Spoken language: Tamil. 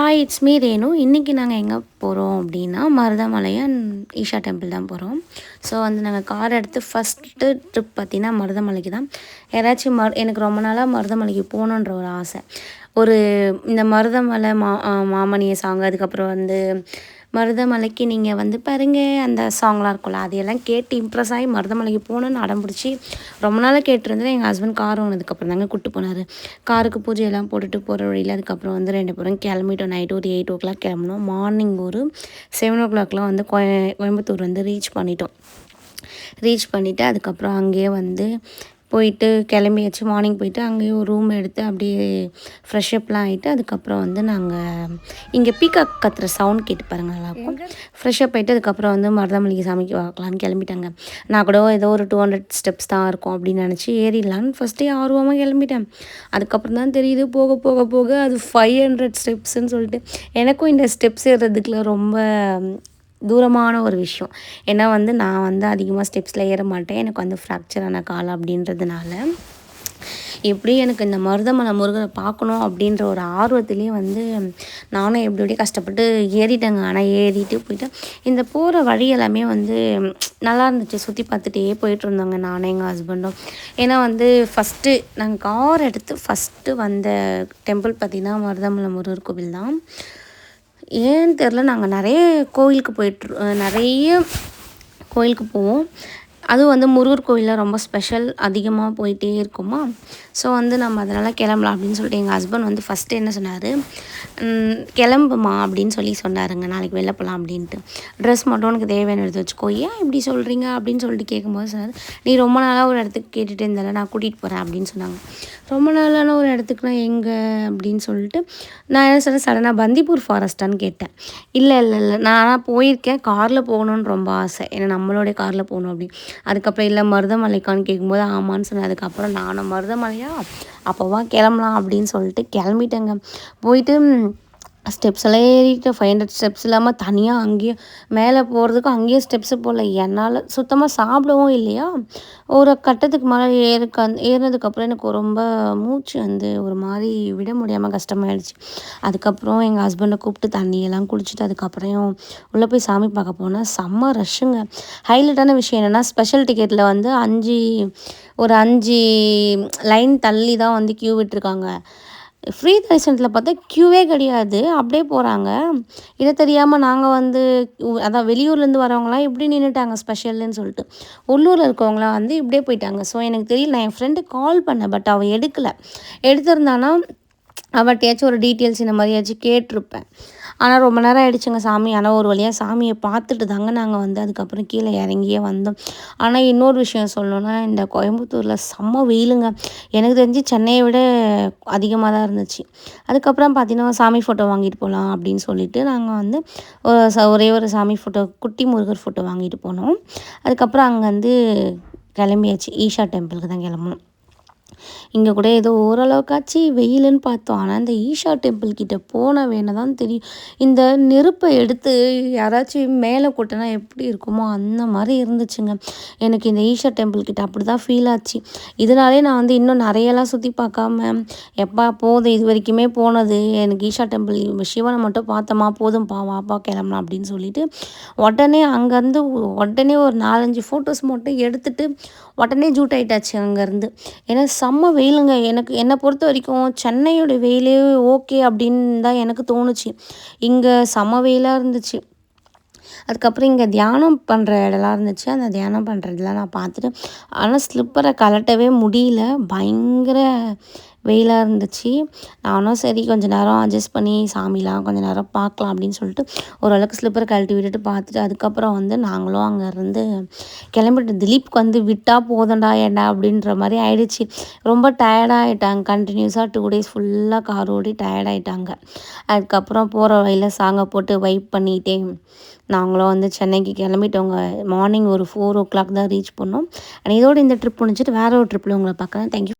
Hi, it's me Renu. இன்றைக்கி நாங்கள் எங்கே போகிறோம் அப்படின்னா மருதமலை அண்ட் ஈஷா டெம்பிள் தான் போகிறோம். ஸோ வந்து நாங்கள் கார் எடுத்து ஃபஸ்ட்டு ட்ரிப் பார்த்திங்கன்னா மருதமலைக்கு தான். யாராச்சும் எனக்கு ரொம்ப நாளாக மருதமலைக்கு போகணுன்ற ஒரு ஆசை. ஒரு இந்த மருதமலை மாமணிய சாங், அதுக்கப்புறம் வந்து மருதமலைக்கு நீங்கள் வந்து பாருங்க அந்த சாங்லாம் இருக்கும்ல, அதையெல்லாம் கேட்டு இம்ப்ரெஸ் ஆகி மருதமலைக்கு போகணுன்னு அடம் பிடிச்சி ரொம்ப நாளாக கேட்டிருந்தேன். எங்கள் ஹஸ்பண்ட் கார் வாங்கினதுக்கப்புறம் தாங்க கூப்பிட்டு போனார். காருக்கு பூஜையெல்லாம் போட்டுட்டு போகிற வழியில் அதுக்கப்புறம் வந்து 2 பேரும் கிளம்பிட்டோம். நைட்டு ஒரு 8 o'clock கிளம்புனோம். மார்னிங் ஒரு 7 o'clockலாம் வந்து கோயம்புத்தூர் வந்து ரீச் பண்ணிவிட்டு அதுக்கப்புறம் அங்கேயே வந்து போயிட்டு கிளம்பியாச்சு. மார்னிங் போயிட்டு அங்கேயே ஒரு ரூம் எடுத்து அப்படியே ஃப்ரெஷ்அப்லாம் ஆகிட்டு அதுக்கப்புறம் வந்து நாங்கள் இங்கே பீகாக் கத்துற சவுண்ட் கேட்டு பாருங்கள் நல்லாயிருக்கும். ஃப்ரெஷ்அப் ஆகிட்டு அதுக்கப்புறம் வந்து மருதமலைக்கு சாமிக்கு பார்க்கலான்னு கிளம்பிட்டாங்க. நான் கூட ஏதோ ஒரு 200 ஸ்டெப்ஸ் தான் இருக்கும் அப்படின்னு நினச்சி ஏறிடலான்னு ஃபஸ்ட்டே ஆர்வமாக கிளம்பிட்டேன். அதுக்கப்புறம் தான் தெரியுது போக போக போக அது 500 ஸ்டெப்ஸ்ன்னு சொல்லிட்டு. எனக்கும் இந்த ஸ்டெப்ஸ் ஏறுறதுக்குலாம் ரொம்ப தூரமான ஒரு விஷயம். ஏன்னா வந்து நான் வந்து அதிகமாக ஸ்டெப்ஸில் ஏற மாட்டேன். எனக்கு வந்து ஃப்ராக்சர் ஆன கால் அப்படின்றதுனால எப்படி எனக்கு இந்த மருதமலை முருகனை பார்க்கணும் அப்படின்ற ஒரு ஆர்வத்துலேயே வந்து நானும் எப்படியே கஷ்டப்பட்டு ஏறிட்டேங்க. ஆனால் ஏறிட்டு போயிட்டு இந்த போகிற வழி எல்லாமே வந்து நல்லா இருந்துச்சு. சுற்றி பார்த்துட்டே போயிட்டு இருந்தோங்க நானும் எங்கள் ஹஸ்பண்டும். ஏன்னா வந்து ஃபஸ்ட்டு நாங்கள் கார் எடுத்து ஃபஸ்ட்டு வந்த டெம்பிள் பார்த்திங்கன்னா மருதமலை முருகர் கோவில் தான். ஏன்னு தெரில, நாங்கள் நிறைய கோவிலுக்கு போவோம். அதுவும் வந்து முருகர் கோவிலில் ரொம்ப ஸ்பெஷல், அதிகமாக போயிட்டே இருக்குமா. ஸோ வந்து நம்ம அதனால் கிளம்பலாம் அப்படின்னு சொல்லிட்டு எங்கள் ஹஸ்பண்ட் வந்து ஃபஸ்ட்டு என்ன சொன்னார், கிளம்புமா அப்படின்னு சொன்னாருங்க. நாளைக்கு வெளில போகலாம் அப்படின்ட்டு. ட்ரெஸ் மட்டும் உனக்கு தேவையான எடுத்து வச்சுக்கோ. ஏன் இப்படி சொல்கிறீங்க அப்படின்னு சொல்லிட்டு கேட்கும்போது சொன்னார், நீ ரொம்ப நாளாக ஒரு இடத்துக்கு கேட்டுகிட்டே இருந்தால, நான் கூட்டிகிட்டு போகிறேன் அப்படின்னு சொன்னாங்க. ரொம்ப நாளான ஒரு இடத்துக்குனா எங்கே அப்படின்னு சொல்லிட்டு நான் என்ன சொன்னேன், சடனாக பந்திப்பூர் ஃபாரஸ்ட்டான்னு கேட்டேன். இல்லை நான் போயிருக்கேன், காரில் போகணுன்னு ரொம்ப ஆசை, ஏன்னா நம்மளோடைய காரில் போகணும் அப்படின்னு. அதுக்கப்புறம் இல்லை மருதமலைக்கான்னு கேட்கும்போது ஆமான்னு சொன்னேன். அதுக்கப்புறம் நானும் மருதமலையா அப்போவா கிளம்பலாம் அப்படின்னு சொல்லிட்டு கிளம்பிட்டேங்க. போயிட்டு ஸ்டெப்ஸ் எல்லாம் ஏறிட்டு 500 ஸ்டெப்ஸ் இல்லாமல் தனியாக அங்கேயே மேலே போகிறதுக்கு அங்கேயே ஸ்டெப்ஸு போகல. என்னால் சுத்தமாக சாப்பிடவும் இல்லையா. ஒரு கட்டத்துக்கு மேலே ஏறினதுக்கப்புறம் எனக்கு ரொம்ப மூச்சு வந்து ஒரு மாதிரி விட முடியாமல் கஷ்டமாயிடுச்சு. அதுக்கப்புறம் எங்கள் ஹஸ்பண்டை கூப்பிட்டு தண்ணியெல்லாம் குடிச்சிட்டு அதுக்கப்புறம் உள்ளே போய் சாமி பார்க்க போனால் செம்ம ரஷ்ஷுங்க. ஹைலைட்டான விஷயம் என்னென்னா, ஸ்பெஷல் டிக்கெட்டில் வந்து 5 லைன் தள்ளி தான் வந்து க்யூ விட்டுருக்காங்க. ஃப்ரீ தரிசனத்தில் பார்த்தா க்யூவே கிடையாது, அப்படியே போகிறாங்க. இதை தெரியாமல் நாங்கள் வந்து அதான் வெளியூர்லேருந்து வரவங்களாம் இப்படி நின்றுட்டாங்க ஸ்பெஷல்னு சொல்லிட்டு. உள்ளூரில் இருக்கவங்களாம் வந்து இப்படியே போயிட்டாங்க. ஸோ எனக்கு தெரியல, நான் என் ஃப்ரெண்டுக்கு கால் பண்ணேன், பட் அவள் எடுத்திருந்தானா அவட்டையாச்சும் ஒரு டீட்டெயில்ஸ் இந்த மாதிரியாச்சும் கேட்டிருப்பேன். ஆனால் ரொம்ப நேரம் ஆகிடுச்சுங்க சாமி. ஆனால் ஒரு வழியாக சாமியை பார்த்துட்டு தாங்க நாங்கள் வந்து அதுக்கப்புறம் கீழே இறங்கியே வந்தோம். ஆனால் இன்னொரு விஷயம் சொல்லணுன்னா, இந்த கோயம்புத்தூரில் செம்ம வெயிலுங்க. எனக்கு தெரிஞ்சு சென்னையை விட அதிகமாக தான் இருந்துச்சு. அதுக்கப்புறம் பார்த்தீங்கன்னா சாமி ஃபோட்டோ வாங்கிட்டு போகலாம் அப்படின்னு சொல்லிட்டு நாங்கள் வந்து ஒரே ஒரு சாமி ஃபோட்டோ, குட்டி முருகர் ஃபோட்டோ வாங்கிட்டு போனோம். அதுக்கப்புறம் அங்கே வந்து கிளம்பியாச்சு. ஈஷா டெம்பிளுக்கு தான் கிளம்பணும். இங்கே கூட ஏதோ ஓரளவுக்காச்சு வெயிலுன்னு பார்த்தோம். ஆனால் இந்த ஈஷா டெம்பிள் கிட்டே போன வேணா தான் தெரியும். இந்த நெருப்பை எடுத்து யாராச்சும் மேலே கொட்டினா எப்படி இருக்குமோ அந்த மாதிரி இருந்துச்சுங்க. எனக்கு இந்த ஈஷா டெம்பிள் கிட்ட அப்படி தான் ஃபீல் ஆச்சு. இதனாலே நான் வந்து இன்னும் நிறையெல்லாம் சுற்றி பார்க்காம எப்போ போதும், இது வரைக்குமே போனது எனக்கு ஈஷா டெம்பிள் சிவனை மட்டும் பார்த்தோமா போதும்ப்பா வாப்பா கிளம்பலாம் அப்படின்னு சொல்லிட்டு உடனே அங்கேருந்து ஒரு 4-5 ஃபோட்டோஸ் மட்டும் எடுத்துகிட்டு உடனே ஜூட் ஆகிட்டாச்சு அங்கேருந்து. ஏன்னா செம்ம வெயிலுங்க. என்னை பொறுத்த வரைக்கும் சென்னையோட வெயிலே ஓகே அப்படின்னு தான் எனக்கு தோணுச்சு. இங்கே செம்ம வெயிலாக இருந்துச்சு. அதுக்கப்புறம் இங்கே தியானம் பண்ணுற இடம்லாம் இருந்துச்சு. அந்த தியானம் பண்ணுறதுலாம் நான் பார்த்துட்டு, ஆனால் ஸ்லிப்பரை கழட்டவே முடியல, பயங்கர வெயிலாக இருந்துச்சு. நானும் சரி கொஞ்சம் நேரம் அட்ஜஸ்ட் பண்ணி சாமிலாம் கொஞ்சம் நேரம் பார்க்கலாம் அப்படின்னு சொல்லிட்டு ஓரளவுக்கு ஸ்லிப்பரை கழட்டி விட்டுட்டு பார்த்துட்டு அதுக்கப்புறம் வந்து நாங்களும் அங்கேருந்து கிளம்பிட்டு திலீப்க்கு வந்து விட்டால் போதண்டா ஏண்டா அப்படின்ற மாதிரி ஆயிடுச்சு. ரொம்ப டயர்டாகிட்டாங்க. கண்டினியூஸாக 2 days ஃபுல்லாக கார் ஓடி டயர்டாகிட்டாங்க. அதுக்கப்புறம் போகிற வழியில் சாங்கை போட்டு வைப் பண்ணிகிட்டே நாங்களும் வந்து சென்னைக்கு கிளம்பிட்டோங்க. மார்னிங் ஒரு 4 o'clock தான் ரீச் பண்ணோம். இதோடு இந்த ட்ரிப் முடிஞ்சிட்டு வேறு ஒரு ட்ரிப்பில் உங்களை பார்க்குறேன். தேங்க்யூ.